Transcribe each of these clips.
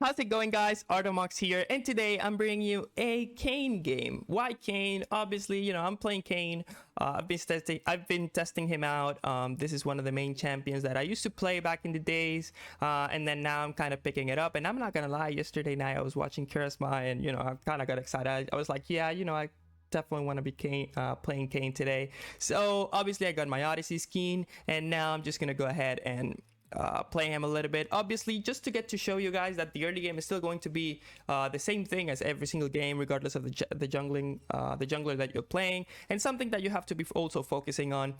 How's it going, guys? Artomox here, and today I'm bringing you a Kayn game. Why Kayn? Obviously, I'm playing Kayn. I've been testing him out. This is one of the main champions that I used to play back in the days, and then now I'm kind of picking it up. And I'm not gonna lie, yesterday night I was watching Charisma, and I kind of got excited. I was like, yeah, I definitely want to be playing Kayn today. So obviously I got my Odyssey skin, and now I'm just gonna go ahead and play him a little bit, obviously just to get to show you guys that the early game is still going to be the same thing as every single game, regardless of the jungler that you're playing. And something that you have to be also focusing on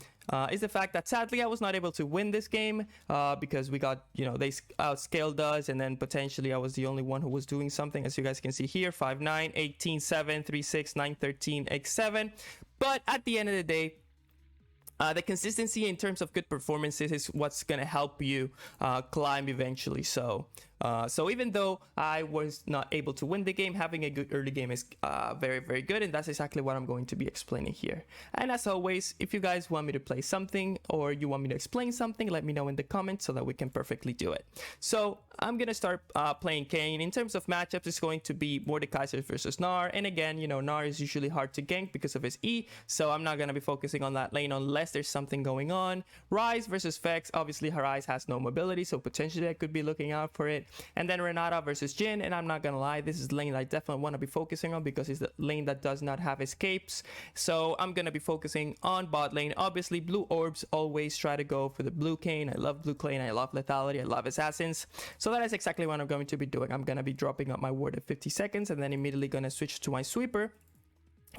is the fact that sadly I was not able to win this game because we got, they outscaled us, and then potentially I was the only one who was doing something, as you guys can see here: 5-9, 18-7, 3-6, 9-13, x7. But at the end of the day, the consistency in terms of good performances is what's gonna help you climb eventually. So even though I was not able to win the game, having a good early game is very, very good, and that's exactly what I'm going to be explaining here. And as always, if you guys want me to play something or you want me to explain something, let me know in the comments so that we can perfectly do it. So I'm gonna start playing Kayn. In terms of matchups, it's going to be Mordekaiser versus Gnar, and again, Gnar is usually hard to gank because of his E, so I'm not gonna be focusing on that lane unless there's something going on. Ryze versus Vex, obviously Ryze has no mobility, so potentially I could be looking out for it. And then Renata versus Jhin, and I'm not gonna lie, this is the lane that I definitely want to be focusing on because it's the lane that does not have escapes. So I'm gonna be focusing on bot lane. Obviously, blue orbs, always try to go for the blue Kayn. I love blue Kayn, I love lethality, I love assassins. So that is exactly what I'm going to be doing. I'm gonna be dropping up my ward at 50 seconds and then immediately gonna switch to my sweeper.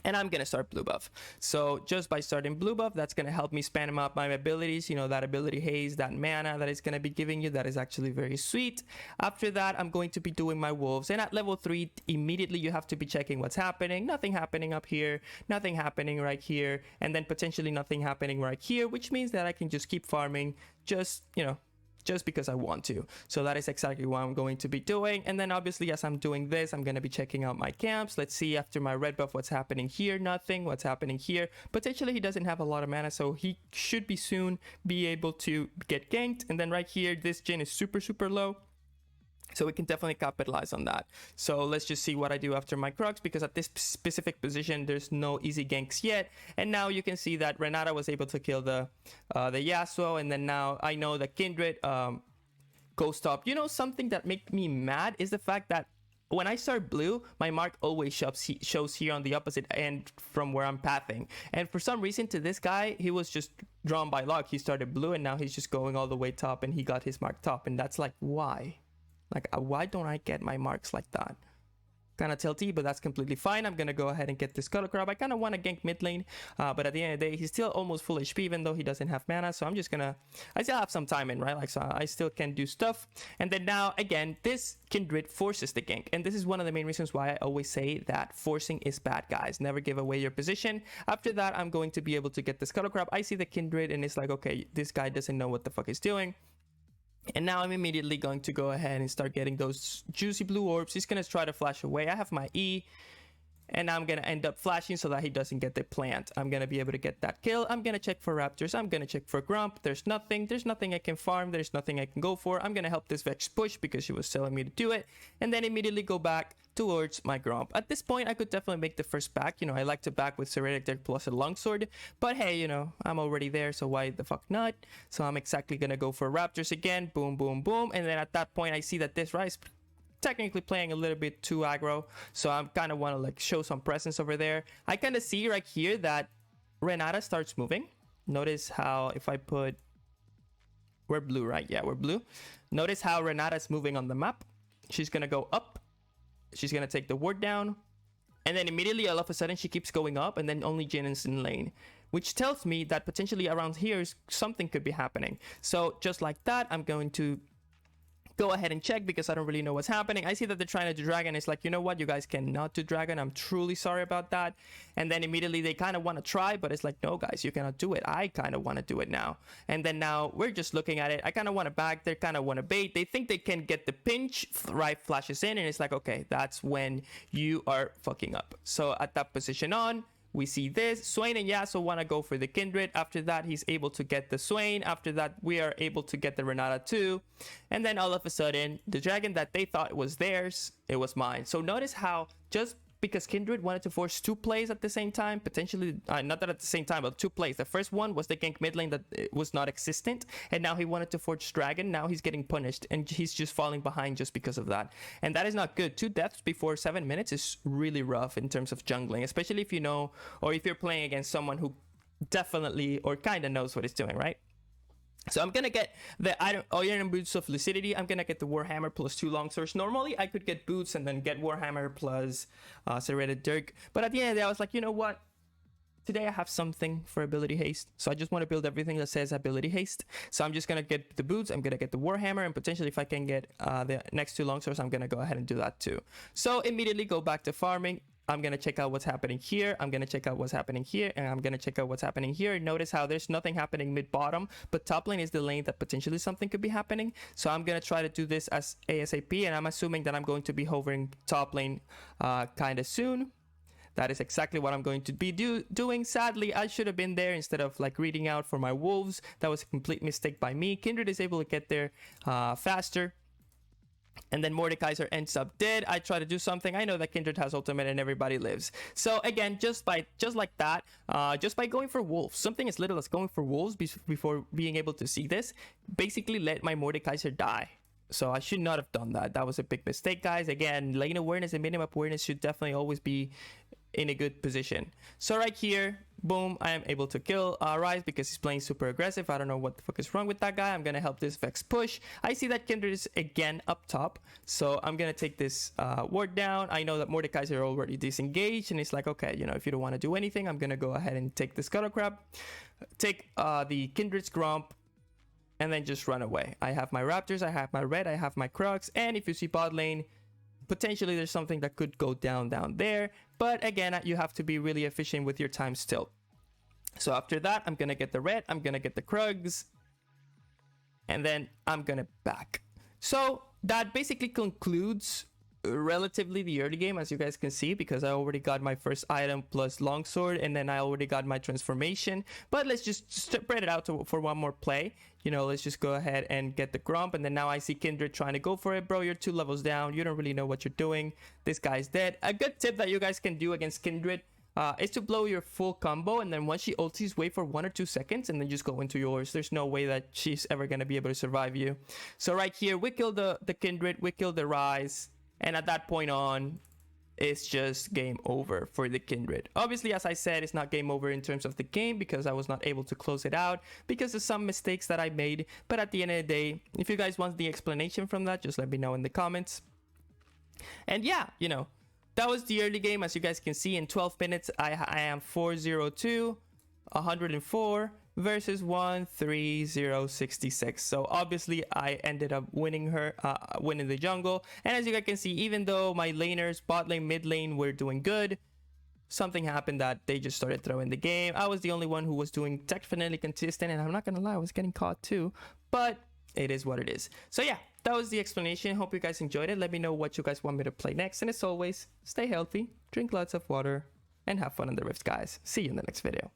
And I'm gonna start blue buff. So just by starting blue buff, that's gonna help me spam up my abilities. That ability haze, that mana that it's gonna be giving you, that is actually very sweet. After that, I'm going to be doing my wolves, and at level 3 immediately you have to be checking what's happening. Nothing happening up here, nothing happening right here, and then potentially nothing happening right here, which means that I can just keep farming, just because I want to. So that is exactly what I'm going to be doing. And then obviously as I'm doing this, I'm going to be checking out my camps. Let's see after my red buff what's happening here. Nothing. What's happening here? Potentially he doesn't have a lot of mana, so he should be soon be able to get ganked. And then right here, this Jhin is super low, so we can definitely capitalize on that. So let's just see what I do after my Crux, because at this specific position there's no easy ganks yet. And now you can see that Renata was able to kill the Yasuo, and then now I know that Kindred goes top. Something that makes me mad is the fact that when I start blue, my mark always shows here on the opposite end from where I'm pathing. And for some reason, to this guy, he was just drawn by luck. He started blue and now he's just going all the way top and he got his mark top. And that's like, why? Why don't I get my marks like that? Kind of tilty, but that's completely fine. I'm gonna go ahead and get this Scuttle Crab. I kind of want to gank mid lane, but at the end of the day, he's still almost full HP, even though he doesn't have mana. So I still have some time in, right? So I still can do stuff. And then now, again, this Kindred forces the gank. And this is one of the main reasons why I always say that forcing is bad, guys. Never give away your position. After that, I'm going to be able to get the Scuttle Crab. I see the Kindred, and it's like, okay, this guy doesn't know what the fuck he's doing. And now I'm immediately going to go ahead and start getting those juicy blue orbs. He's going to try to flash away. I have my E, and I'm going to end up flashing so that he doesn't get the plant. I'm going to be able to get that kill. I'm going to check for raptors. I'm going to check for grump. There's nothing I can farm. There's nothing I can go for. I'm going to help this Vex push because she was telling me to do it, and then immediately go back towards my grump. At this point, I could definitely make the first back. I like to back with Serenic Deck plus a longsword, but hey, I'm already there, so why the fuck not? So I'm exactly gonna go for raptors again. Boom, boom, boom. And then at that point, I see that this Ryze technically playing a little bit too aggro, so I'm kind of want to show some presence over there. I kind of see right here that Renata starts moving. Notice how if I put, we're blue, right? Yeah, we're blue. Notice how Renata's moving on the map. She's gonna go up, she's gonna take the ward down, and then immediately all of a sudden she keeps going up, and then only Jhin is in lane, which tells me that potentially around here something could be happening. So just like that, I'm going to go ahead and check because I don't really know what's happening. I see that they're trying to do dragon. It's like, you know what, you guys cannot do dragon. I'm truly sorry about that. And then immediately they kind of want to try, but it's like, no guys, you cannot do it. I kind of want to do it now. And then now we're just looking at it. I kind of want to back. They kind of want to bait. They think they can get the pinch. Right flashes in, and it's like, okay, that's when you are fucking up. So at that position on, we see this. Swain and Yasuo want to go for the Kindred. After that, he's able to get the Swain. After that, we are able to get the Renata too. And then all of a sudden, the dragon that they thought was theirs, it was mine. So notice how just because Kindred wanted to force 2 plays at the same time, potentially, not that at the same time, but 2 plays. The first one was the gank mid lane that was not existent, and now he wanted to forge dragon. Now he's getting punished, and he's just falling behind just because of that. And that is not good. 2 deaths before 7 minutes is really rough in terms of jungling, especially if you know, or if you're playing against someone who definitely or kind of knows what he's doing, right? So I'm gonna get the Iron Boots of Lucidity. I'm gonna get the Warhammer plus 2 longswords. Normally I could get boots and then get Warhammer plus Serrated Dirk, but at the end of the day I was like, you know what? Today I have something for ability haste, so I just want to build everything that says ability haste. So I'm just gonna get the boots, I'm gonna get the Warhammer, and potentially if I can get the next 2 longswords, I'm gonna go ahead and do that too. So immediately go back to farming. I'm going to check out what's happening here. I'm going to check out what's happening here. And I'm going to check out what's happening here. Notice how there's nothing happening mid-bottom, but top lane is the lane that potentially something could be happening. So I'm going to try to do this as ASAP. And I'm assuming that I'm going to be hovering top lane kind of soon. That is exactly what I'm going to be doing. Sadly, I should have been there instead of like reading out for my wolves. That was a complete mistake by me. Kindred is able to get there faster. And then Mordekaiser ends up dead. I try to do something. I know that Kindred has ultimate and everybody lives. So again, just like that, just by going for wolves, something as little as going for wolves before being able to see this, basically let my Mordekaiser die. So I should not have done that. That was a big mistake, guys. Again, lane awareness and minimap awareness should definitely always be in a good position. So right here, boom, I am able to kill Rise because he's playing super aggressive. I don't know what the fuck is wrong with that guy. I'm gonna help this Vex push. I see that Kindred is again up top, so I'm gonna take this ward down. I know that Mordekaiser are already disengaged, and it's like, okay, you know, if you don't want to do anything, I'm gonna go ahead and take the Scuttle Crab, take the Kindred's Gromp, and then just run away. I have my Raptors, I have my Red, I have my Crocs, and if you see bot lane, potentially there's something that could go down there, but again, you have to be really efficient with your time still. So after that, I'm gonna get the Red, I'm gonna get the Krugs, and then I'm gonna back. So that basically concludes relatively the early game, as you guys can see, because I already got my first item plus longsword, and then I already got my transformation. But let's just spread it out for one more play. You know, let's just go ahead and get the Grump, and then now I see Kindred trying to go for it. Bro, you're 2 levels down. You don't really know what you're doing. This guy's dead. A good tip that you guys can do against Kindred is to blow your full combo, and then once she ultis, wait for 1 or 2 seconds, and then just go into yours. There's no way that she's ever going to be able to survive you. So right here, we kill the Kindred, we kill the Rise, and at that point on, it's just game over for the Kindred. Obviously, as I said, it's not game over in terms of the game because I was not able to close it out because of some mistakes that I made. But at the end of the day, if you guys want the explanation from that, just let me know in the comments. And yeah, you know, that was the early game. As you guys can see, in 12 minutes, I am 402, 104 versus 13066. So obviously I ended up winning the jungle. And as you guys can see, even though my laners, bot lane, mid lane, were doing good, something happened that they just started throwing the game. I was the only one who was doing definitely consistent, and I'm not gonna lie, I was getting caught too, but it is what it is. So yeah, that was the explanation. Hope you guys enjoyed it. Let me know what you guys want me to play next, and as always, stay healthy, drink lots of water, and have fun in the Rift, guys. See you in the next video.